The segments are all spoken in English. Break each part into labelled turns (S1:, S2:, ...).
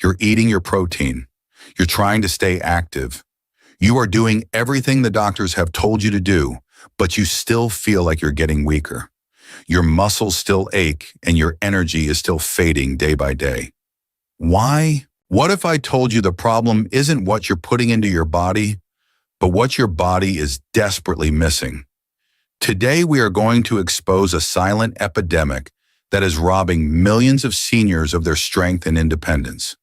S1: You're eating your protein. You're trying to stay active. You are doing everything the doctors have told you to do, but you still feel like you're getting weaker. Your muscles still ache and your energy is still fading day by day. Why? What if I told you the problem isn't what you're putting into your body, but what your body is desperately missing? Today, we are going to expose a silent epidemic that is robbing millions of seniors of their strength and independence.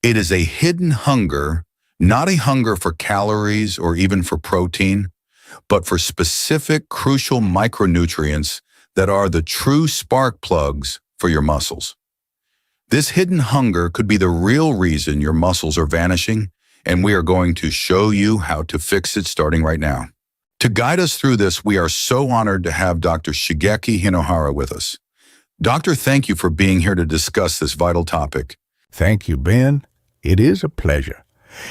S1: It is a hidden hunger, not a hunger for calories or even for protein, but for specific crucial micronutrients that are the true spark plugs for your muscles. This hidden hunger could be the real reason your muscles are vanishing, and we are going to show you how to fix it starting right now. To guide us through this, we are so honored to have Dr. Shigeki Hinohara with us. Doctor, thank you for being here to discuss this vital topic.
S2: Thank you, Ben. It is a pleasure.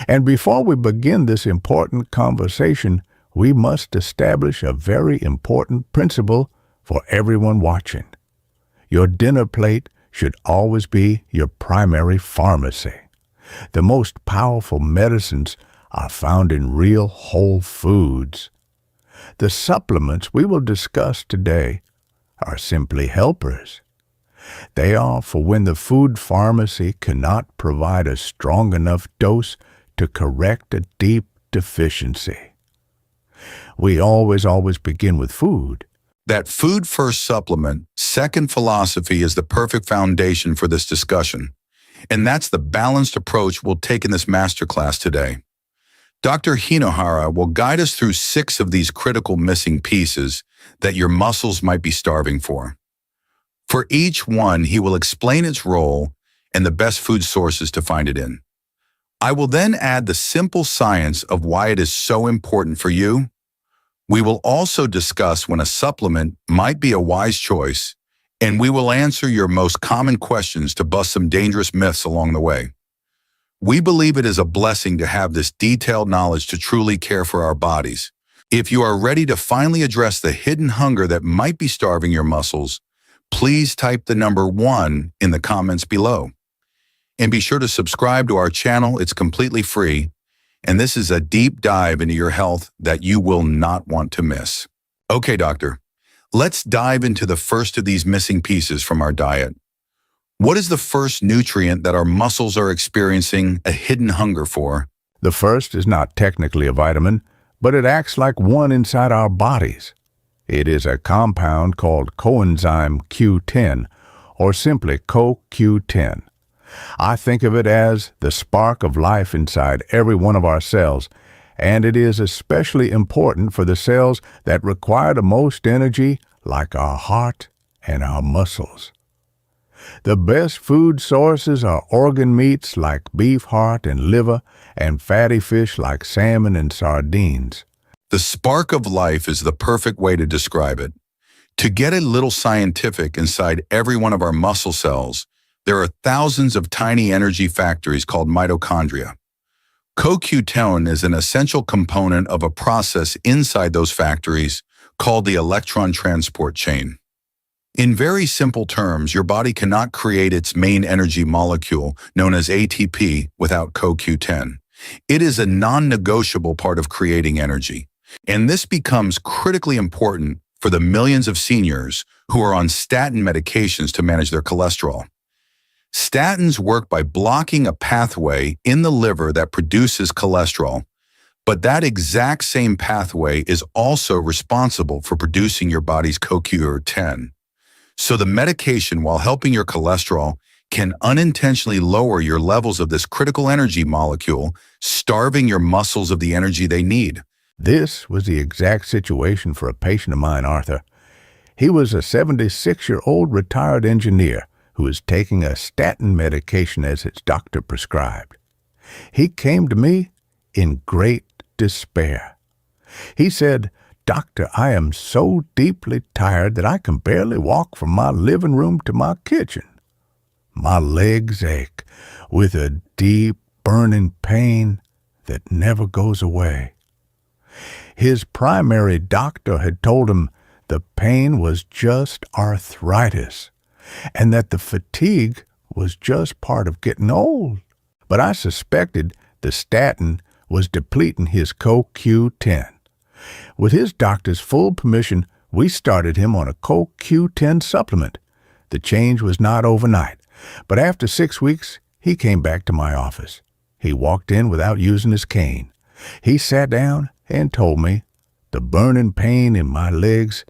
S2: And before we begin this important conversation, we must establish a very important principle for everyone watching. Your dinner plate should always be your primary pharmacy. The most powerful medicines are found in real whole foods. The supplements we will discuss today are simply helpers. They are for when the food pharmacy cannot provide a strong enough dose to correct a deep deficiency. We always begin with food.
S1: That food first supplement, second philosophy is the perfect foundation for this discussion. And that's the balanced approach we'll take in this masterclass today. Dr. Hinohara will guide us through 6 of these critical missing pieces that your muscles might be starving for. For each one, he will explain its role and the best food sources to find it in. I will then add the simple science of why it is so important for you. We will also discuss when a supplement might be a wise choice, and we will answer your most common questions to bust some dangerous myths along the way. We believe it is a blessing to have this detailed knowledge to truly care for our bodies. If you are ready to finally address the hidden hunger that might be starving your muscles, please type the number 1 in the comments below. And be sure to subscribe to our channel. It's completely free. And this is a deep dive into your health that you will not want to miss. Okay, doctor, let's dive into the first of these missing pieces from our diet. What is the first nutrient that our muscles are experiencing a hidden hunger for?
S2: The first is not technically a vitamin, but it acts like one inside our bodies. It is a compound called coenzyme Q10, or simply CoQ10. I think of it as the spark of life inside every one of our cells, and it is especially important for the cells that require the most energy, like our heart and our muscles. The best food sources are organ meats like beef heart and liver, and fatty fish like salmon and sardines.
S1: The spark of life is the perfect way to describe it. To get a little scientific, inside every one of our muscle cells, there are thousands of tiny energy factories called mitochondria. CoQ10 is an essential component of a process inside those factories called the electron transport chain. In very simple terms, your body cannot create its main energy molecule, known as ATP, without CoQ10. It is a non-negotiable part of creating energy. And this becomes critically important for the millions of seniors who are on statin medications to manage their cholesterol. Statins work by blocking a pathway in the liver that produces cholesterol, but that exact same pathway is also responsible for producing your body's CoQ10. So the medication, while helping your cholesterol, can unintentionally lower your levels of this critical energy molecule, starving your muscles of the energy they need.
S2: This was the exact situation for a patient of mine, Arthur. He was a 76-year-old retired engineer who was taking a statin medication as his doctor prescribed. He came to me in great despair. He said, "Doctor, I am so deeply tired that I can barely walk from my living room to my kitchen. My legs ache with a deep, burning pain that never goes away." His primary doctor had told him the pain was just arthritis, and that the fatigue was just part of getting old. but I suspected the statin was depleting his CoQ10. With his doctor's full permission, we started him on a CoQ10 supplement. The change was not overnight, but after 6 weeks, he came back to my office. He walked in without using his cane. He sat down and told me, "The burning pain in my legs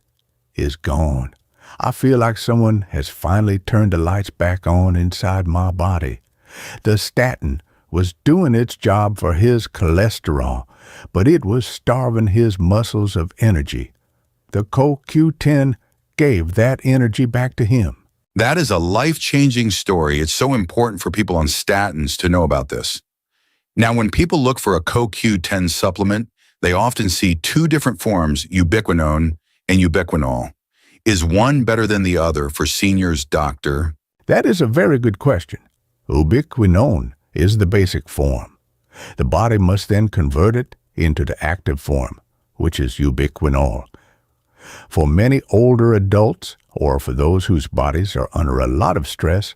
S2: is gone. I feel like someone has finally turned the lights back on inside my body." The statin was doing its job for his cholesterol, but it was starving his muscles of energy. The CoQ10 gave that energy back to him.
S1: That is a life-changing story. It's so important for people on statins to know about this. Now, when people look for a CoQ10 supplement, they often see two different forms, ubiquinone and ubiquinol. Is one better than the other for seniors, doctor?
S2: That is a very good question. Ubiquinone is the basic form. The body must then convert it into the active form, which is ubiquinol. For many older adults, or for those whose bodies are under a lot of stress,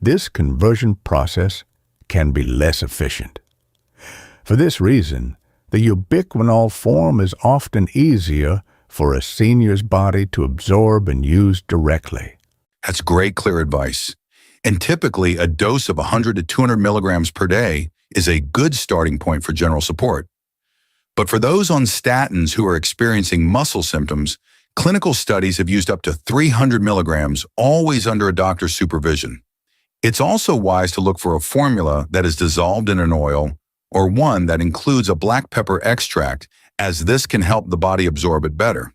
S2: this conversion process can be less efficient. For this reason, the ubiquinol form is often easier for a senior's body to absorb and use directly.
S1: That's great, clear advice. And typically, a dose of 100 to 200 milligrams per day is a good starting point for general support. But for those on statins who are experiencing muscle symptoms, clinical studies have used up to 300 milligrams, always under a doctor's supervision. It's also wise to look for a formula that is dissolved in an oil or one that includes a black pepper extract, as this can help the body absorb it better.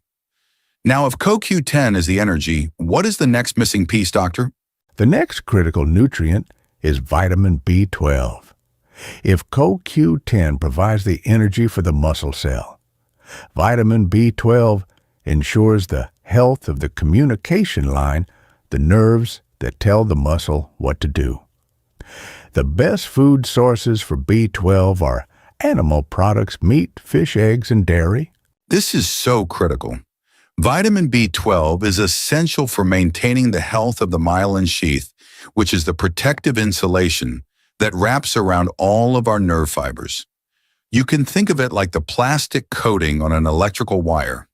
S1: Now, if CoQ10 is the energy, what is the next missing piece, doctor?
S2: The next critical nutrient is vitamin B12. If CoQ10 provides the energy for the muscle cell, vitamin B12 ensures the health of the communication line, the nerves that tell the muscle what to do. The best food sources for B12 are animal products, meat, fish, eggs, and dairy.
S1: This is so critical. Vitamin B12 is essential for maintaining the health of the myelin sheath, which is the protective insulation that wraps around all of our nerve fibers. You can think of it like the plastic coating on an electrical wire.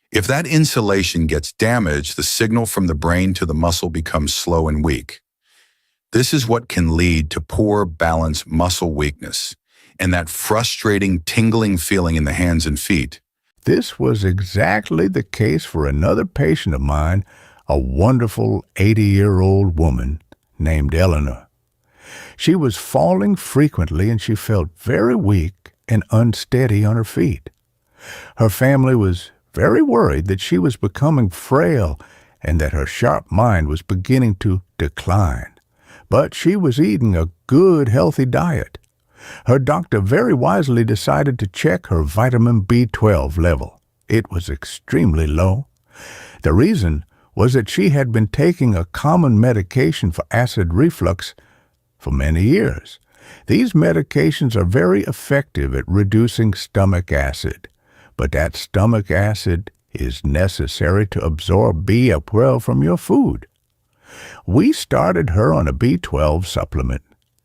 S1: If that insulation gets damaged, the signal from the brain to the muscle becomes slow and weak. This is what can lead to poor balance, muscle weakness, and that frustrating, tingling feeling in the hands and feet.
S2: This was exactly the case for another patient of mine, a wonderful 80-year-old woman named Eleanor. She was falling frequently and she felt very weak and unsteady on her feet. Her family was very worried that she was becoming frail and that her sharp mind was beginning to decline. But she was eating a good, healthy diet. Her doctor very wisely decided to check her vitamin B12 level. It was extremely low. The reason was that she had been taking a common medication for acid reflux for many years. These medications are very effective at reducing stomach acid, but that stomach acid is necessary to absorb B12 from your food. We started her on a B12 supplement,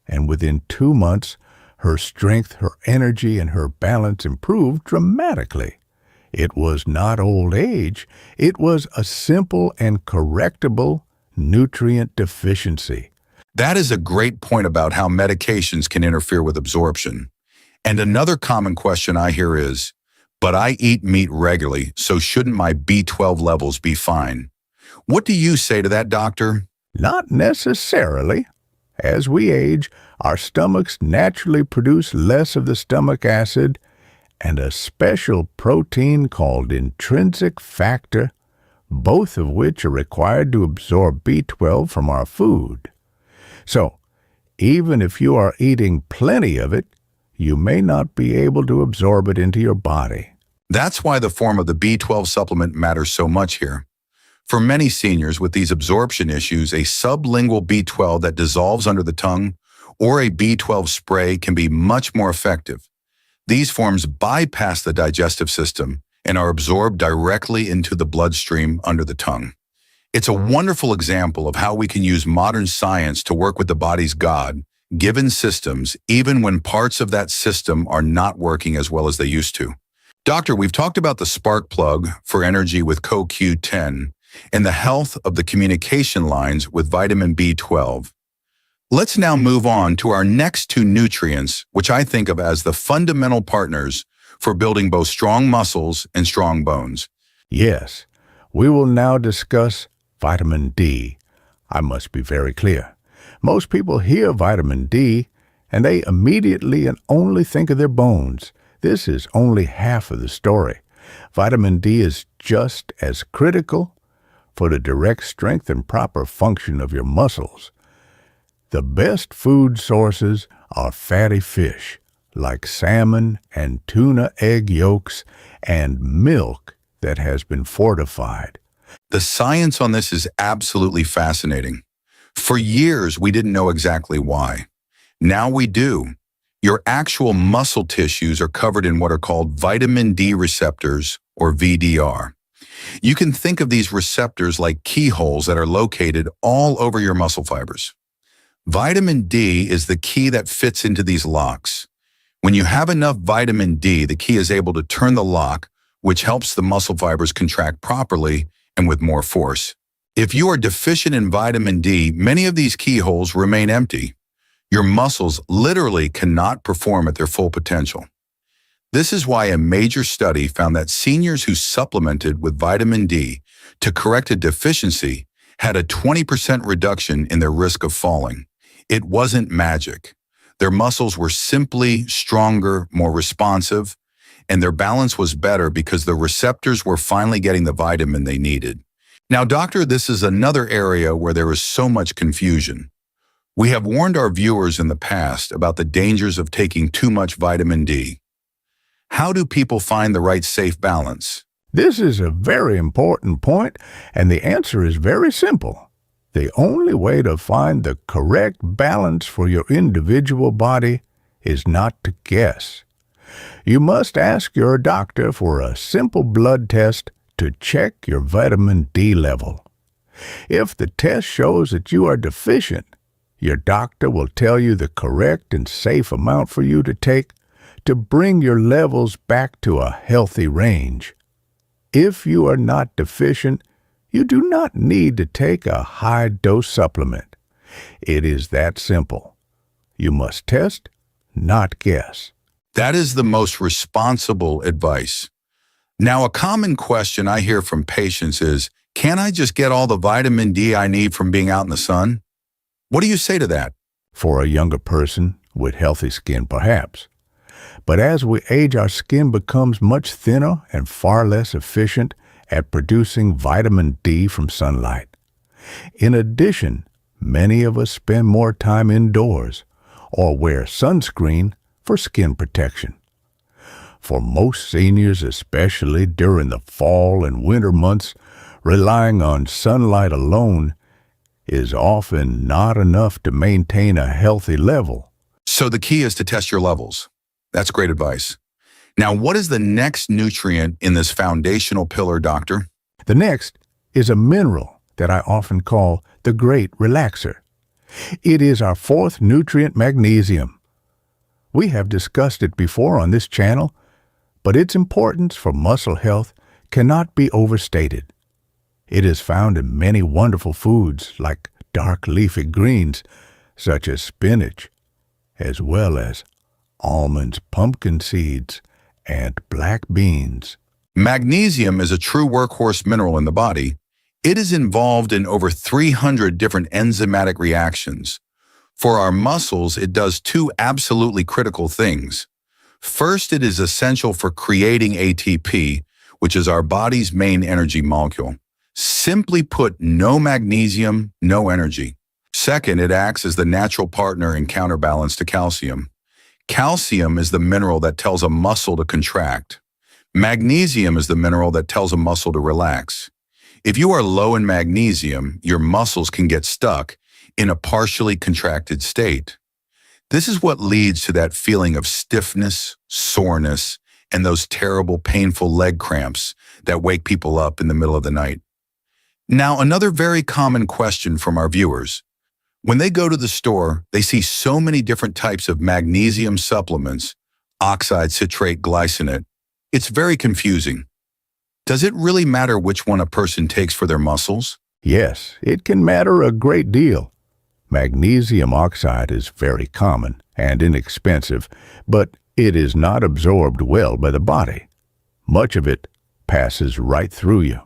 S2: and within 2 months, her strength, her energy, and her balance improved dramatically. It was not old age. It was a simple and correctable nutrient deficiency.
S1: That is a great point about how medications can interfere with absorption. And another common question I hear is, but I eat meat regularly, so shouldn't my B12 levels be fine? What do you say to that, doctor?
S2: Not necessarily. As we age, our stomachs naturally produce less of the stomach acid and a special protein called intrinsic factor, both of which are required to absorb B12 from our food. So, even if you are eating plenty of it, you may not be able to absorb it into your body.
S1: That's why the form of the B12 supplement matters so much here. For many seniors with these absorption issues, a sublingual B12 that dissolves under the tongue or a B12 spray can be much more effective. These forms bypass the digestive system and are absorbed directly into the bloodstream under the tongue. It's a wonderful example of how we can use modern science to work with the body's God given systems, even when parts of that system are not working as well as they used to. Doctor, we've talked about the spark plug for energy with CoQ10 and the health of the communication lines with vitamin B12. Let's now move on to our next two nutrients, which I think of as the fundamental partners for building both strong muscles and strong bones.
S2: Yes, we will now discuss vitamin D. I must be very clear. Most people hear vitamin D and they immediately and only think of their bones. This is only half of the story. Vitamin D is just as critical for the direct strength and proper function of your muscles. The best food sources are fatty fish, like salmon and tuna egg yolks and milk that has been fortified.
S1: The science on this is absolutely fascinating. For years, we didn't know exactly why. Now we do. Your actual muscle tissues are covered in what are called vitamin D receptors, or VDR. You can think of these receptors like keyholes that are located all over your muscle fibers. Vitamin D is the key that fits into these locks. When you have enough vitamin D, the key is able to turn the lock, which helps the muscle fibers contract properly and with more force. If you are deficient in vitamin D, many of these keyholes remain empty. Your muscles literally cannot perform at their full potential. This is why a major study found that seniors who supplemented with vitamin D to correct a deficiency had a 20% reduction in their risk of falling. It wasn't magic. Their muscles were simply stronger, more responsive, and their balance was better because the receptors were finally getting the vitamin they needed. Now, doctor, this is another area where there is so much confusion. We have warned our viewers in the past about the dangers of taking too much vitamin D. How do people find the right safe balance?
S2: This is a very important point, and the answer is very simple. The only way to find the correct balance for your individual body is not to guess. You must ask your doctor for a simple blood test to check your vitamin D level. If the test shows that you are deficient, your doctor will tell you the correct and safe amount for you to take to bring your levels back to a healthy range. If you are not deficient, you do not need to take a high-dose supplement. It is that simple. You must test, not guess.
S1: That is the most responsible advice. Now, a common question I hear from patients is, can I just get all the vitamin D I need from being out in the sun? What do you say to that?
S2: For a younger person with healthy skin, perhaps. But as we age, our skin becomes much thinner and far less efficient at producing vitamin D from sunlight. In addition, many of us spend more time indoors or wear sunscreen for skin protection. For most seniors, especially during the fall and winter months, relying on sunlight alone is often not enough to maintain a healthy level.
S1: So the key is to test your levels. That's great advice. Now, what is the next nutrient in this foundational pillar, doctor?
S2: The next is a mineral that I often call the great relaxer. It is our fourth nutrient, magnesium. We have discussed it before on this channel, but its importance for muscle health cannot be overstated. It is found in many wonderful foods like dark leafy greens such as spinach, as well as almonds, pumpkin seeds, and black beans.
S1: Magnesium is a true workhorse mineral in the body. It is involved in over 300 different enzymatic reactions. For our muscles, it does two absolutely critical things. First, it is essential for creating ATP, which is our body's main energy molecule. Simply put, no magnesium, no energy. Second, it acts as the natural partner and counterbalance to calcium. Calcium is the mineral that tells a muscle to contract. Magnesium is the mineral that tells a muscle to relax. If you are low in magnesium, your muscles can get stuck in a partially contracted state. This is what leads to that feeling of stiffness, soreness, and those terrible, painful leg cramps that wake people up in the middle of the night. Now, another very common question from our viewers. When they go to the store, they see so many different types of magnesium supplements, oxide citrate glycinate. It's very confusing. Does it really matter which one a person takes for their muscles?
S2: Yes, it can matter a great deal. Magnesium oxide is very common and inexpensive, but it is not absorbed well by the body. Much of it passes right through you.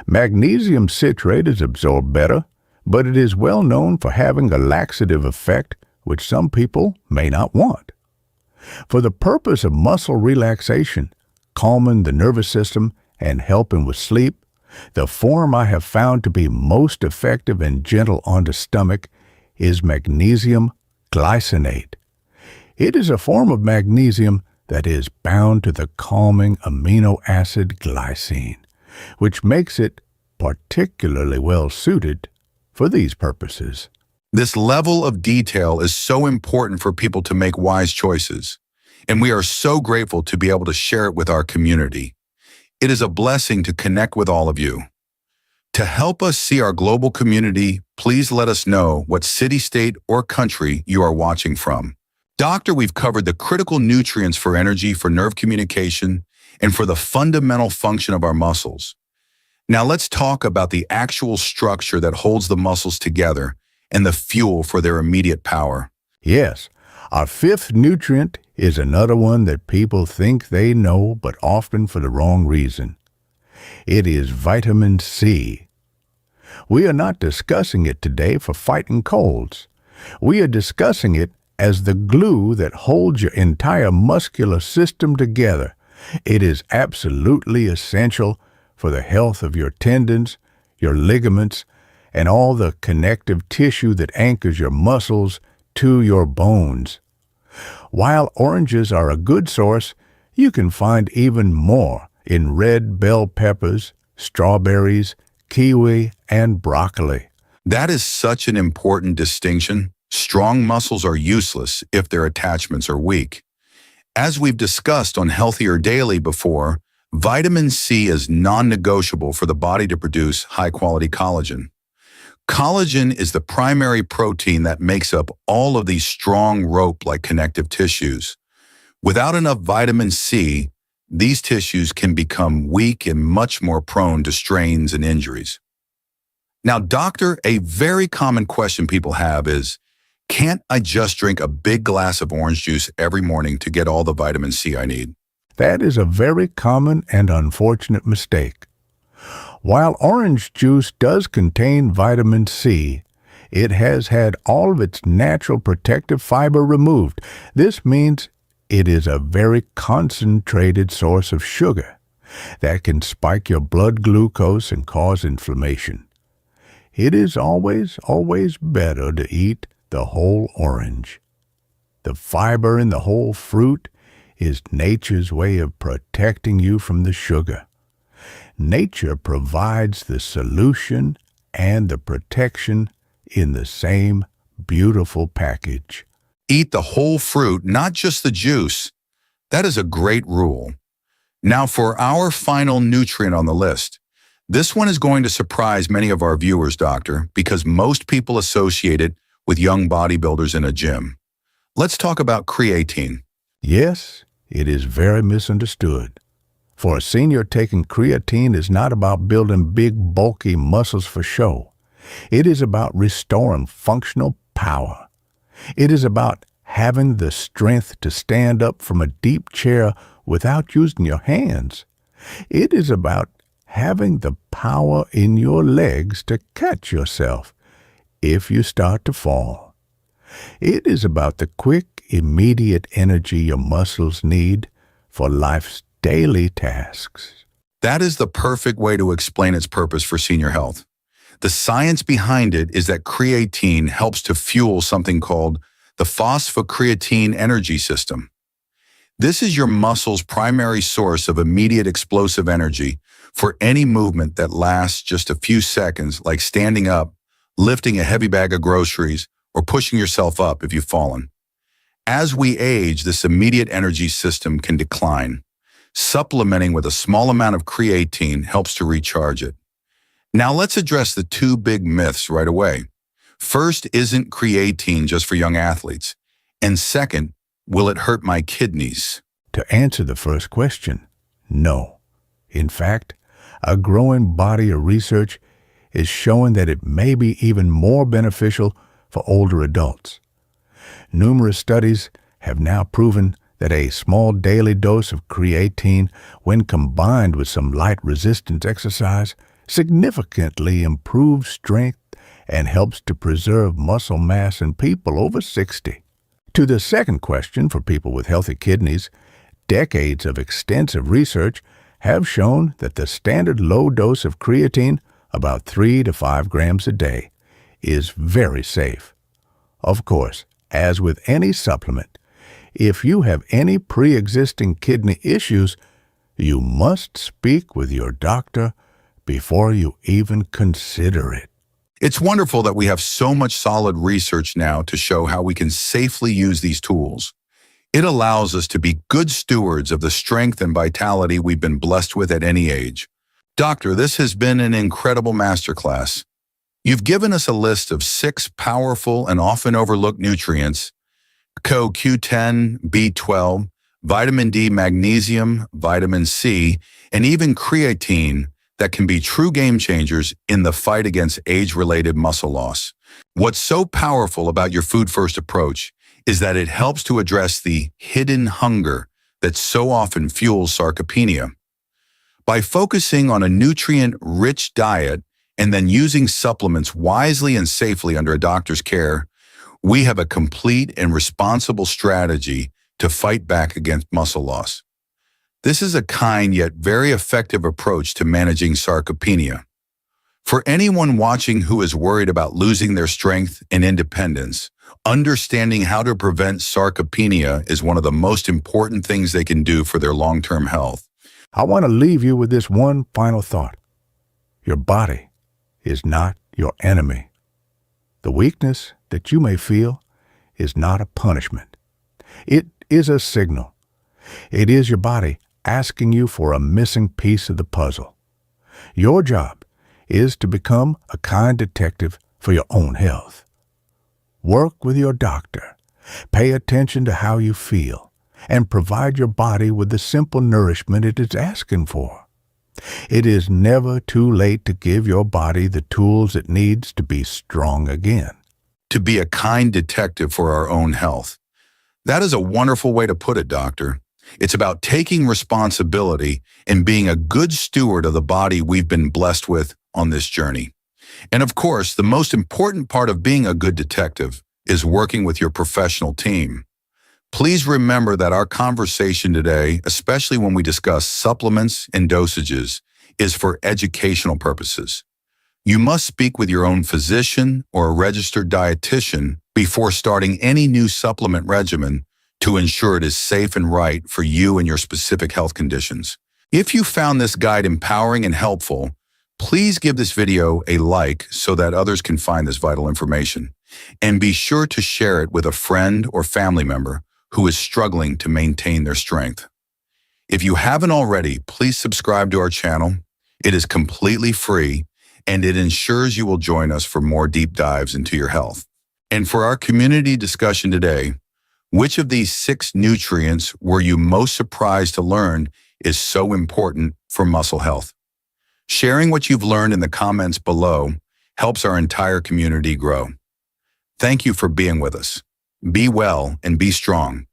S2: Magnesium citrate is absorbed better, but it is well known for having a laxative effect which some people may not want. For the purpose of muscle relaxation, calming the nervous system, and helping with sleep, the form I have found to be most effective and gentle on the stomach is magnesium glycinate. It is a form of magnesium that is bound to the calming amino acid glycine, which makes it particularly well suited for these purposes.
S1: This level of detail is so important for people to make wise choices, and we are so grateful to be able to share it with our community. It is a blessing to connect with all of you. To help us see our global community, please let us know what city, state, or country you are watching from. Doctor, we've covered the critical nutrients for energy, for nerve communication, and for the fundamental function of our muscles. Now let's talk about the actual structure that holds the muscles together and the fuel for their immediate power.
S2: Yes, our fifth nutrient is another one that people think they know, but often for the wrong reason. It is vitamin C. We are not discussing it today for fighting colds. We are discussing it as the glue that holds your entire muscular system together. It is absolutely essential for the health of your tendons, your ligaments, and all the connective tissue that anchors your muscles to your bones. While oranges are a good source, you can find even more in red bell peppers, strawberries, kiwi, and broccoli.
S1: That is such an important distinction. Strong muscles are useless if their attachments are weak. As we've discussed on Healthier Daily before, vitamin C is non-negotiable for the body to produce high-quality collagen. Collagen is the primary protein that makes up all of these strong rope-like connective tissues. Without enough vitamin C, these tissues can become weak and much more prone to strains and injuries. Now, doctor, a very common question people have is, can't I just drink a big glass of orange juice every morning to get all the vitamin C I need?
S2: That is a very common and unfortunate mistake. While orange juice does contain vitamin C, it has had all of its natural protective fiber removed. This means it is a very concentrated source of sugar that can spike your blood glucose and cause inflammation. It is always better to eat the whole orange. The fiber in the whole fruit is nature's way of protecting you from the sugar. Nature provides the solution and the protection in the same beautiful package.
S1: Eat the whole fruit, not just the juice. That is a great rule. Now for our final nutrient on the list. This one is going to surprise many of our viewers, doctor, because most people associate it with young bodybuilders in a gym. Let's talk about creatine.
S2: Yes, it is very misunderstood. For a senior, taking creatine is not about building big, bulky muscles for show. It is about restoring functional power. It is about having the strength to stand up from a deep chair without using your hands. It is about having the power in your legs to catch yourself if you start to fall. It is about the quick, immediate energy your muscles need for life's daily tasks.
S1: That is the perfect way to explain its purpose for senior health. The science behind it is that creatine helps to fuel something called the phosphocreatine energy system. This is your muscle's primary source of immediate explosive energy for any movement that lasts just a few seconds, like standing up, lifting a heavy bag of groceries, or pushing yourself up if you've fallen. As we age, this immediate energy system can decline. Supplementing with a small amount of creatine helps to recharge it. Now let's address the two big myths right away. First, isn't creatine just for young athletes? And second, will it hurt my kidneys?
S2: To answer the first question, no. In fact, a growing body of research is showing that it may be even more beneficial for older adults. Numerous studies have now proven that a small daily dose of creatine, when combined with some light resistance exercise, significantly improves strength and helps to preserve muscle mass in people over 60. To the second question, for people with healthy kidneys, decades of extensive research have shown that the standard low dose of creatine, about 3 to 5 grams a day, is very safe. Of course, as with any supplement, if you have any pre-existing kidney issues, you must speak with your doctor before you even consider it.
S1: It's wonderful that we have so much solid research now to show how we can safely use these tools. It allows us to be good stewards of the strength and vitality we've been blessed with at any age. Doctor, this has been an incredible masterclass. You've given us a list of 6 powerful and often overlooked nutrients: CoQ10, B12, vitamin D, magnesium, vitamin C, and even creatine that can be true game changers in the fight against age-related muscle loss. What's so powerful about your food-first approach is that it helps to address the hidden hunger that so often fuels sarcopenia. By focusing on a nutrient-rich diet and then using supplements wisely and safely under a doctor's care, we have a complete and responsible strategy to fight back against muscle loss. This is a kind yet very effective approach to managing sarcopenia. For anyone watching who is worried about losing their strength and independence, understanding how to prevent sarcopenia is one of the most important things they can do for their long-term health.
S2: I want to leave you with this one final thought. Your body is not your enemy. The weakness that you may feel is not a punishment. It is a signal. It is your body asking you for a missing piece of the puzzle. Your job is to become a kind detective for your own health. Work with your doctor. Pay attention to how you feel, and provide your body with the simple nourishment it is asking for. It is never too late to give your body the tools it needs to be strong again.
S1: To be a kind detective for our own health. That is a wonderful way to put it, Doctor. It's about taking responsibility and being a good steward of the body we've been blessed with on this journey. And of course, the most important part of being a good detective is working with your professional team. Please remember that our conversation today, especially when we discuss supplements and dosages, is for educational purposes. You must speak with your own physician or a registered dietitian before starting any new supplement regimen to ensure it is safe and right for you and your specific health conditions. If you found this guide empowering and helpful, please give this video a like so that others can find this vital information. And be sure to share it with a friend or family member who is struggling to maintain their strength. If you haven't already, please subscribe to our channel. It is completely free, and it ensures you will join us for more deep dives into your health. And for our community discussion today, which of these 6 nutrients were you most surprised to learn is so important for muscle health? Sharing what you've learned in the comments below helps our entire community grow. Thank you for being with us. Be well and be strong.